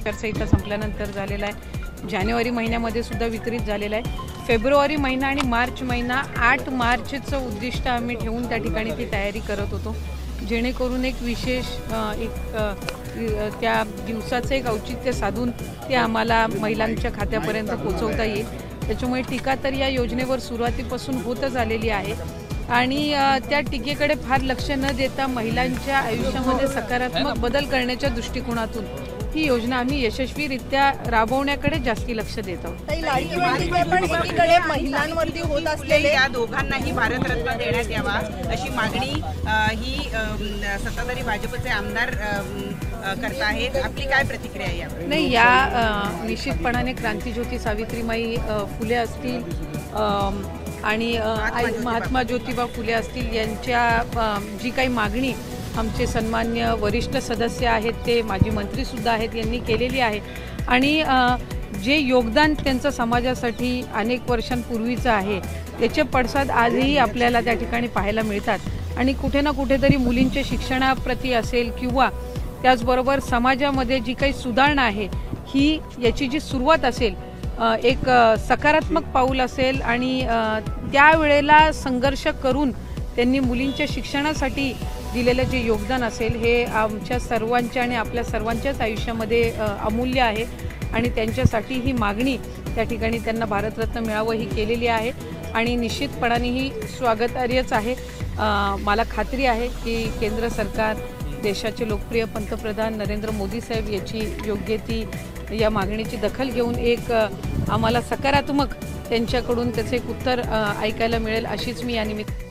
आचारसंहिता संपल्यानंतर झालेला आहे। जानेवारी महिन्यामध्ये सुद्धा वितरित झालेला आहे। फेब्रुवारी महिना आणि मार्च महिना 8 मार्चचं उद्दिष्ट आम्ही ठेवून त्या ठिकाणी ती तयारी करत होतो, जेणेकरून एक विशेष त्या दिवसाचं एक औचित्य साधून ते आम्हाला महिलांच्या खात्यापर्यंत पोहोचवता येईल। त्याच्यामुळे टीका तर या योजनेवर सुरुवातीपासून होतच आलेली आहे आणि त्या टीकेकडे फार लक्ष न देता महिलांच्या आयुष्यामध्ये सकारात्मक बदल करण्याच्या दृष्टिकोनातून ही योजना आम्ही यशस्वीरित्या राबवण्याकडे जास्ती लक्ष देत आहोत। महिलांवरती होत असलेले या दोघांनाही भारतरत्न देण्यात यावा अशी मागणी ही सत्ताधारी भाजपचे आमदार करत आहेत। आपली काय प्रतिक्रिया आहे यावर? नाही, या निश्चितपणाने क्रांतीज्योती सावित्रीबाई फुले असतील आणि महात्मा ज्योतिबा फुले असतील यांच्या जी काही मागणी आमचे सन्मान्य वरिष्ठ सदस्य आहेत, ते माजी मंत्रीसुद्धा आहेत, यांनी केलेली आहे आणि जे योगदान त्यांचं समाजासाठी अनेक वर्षांपूर्वीचं आहे त्याचे पडसाद आजही आपल्याला त्या ठिकाणी पाहायला मिळतात आणि कुठे ना कुठेतरी मुलींच्या शिक्षणाप्रती असेल किंवा त्याचबरोबर समाजामध्ये जी काही सुधारणा आहे ही याची जी सुरुवात असेल, एक सकारात्मक पाऊल असेल आणि त्यावेळेला संघर्ष करून त्यांनी मुलींच्या शिक्षणासाठी दिलेलं जे योगदान असेल हे आमच्या सर्वांच्या आणि आपल्या सर्वांच्याच आयुष्यामध्ये अमूल्य आहे आणि त्यांच्यासाठी ही मागणी त्या ठिकाणी त्यांना भारतरत्न मिळावं ही केलेली आहे आणि निश्चितपणाने ही स्वागतार्हच आहे। मला खात्री आहे की केंद्र सरकार, देशाचे लोकप्रिय पंतप्रधान नरेंद्र मोदी साहेब याची योग्य ती या मागणीची दखल घेऊन एक आम्हाला सकारात्मक त्यांच्याकडून त्याचे एक उत्तर ऐकायला मिळेल अशीच मी या निमित्त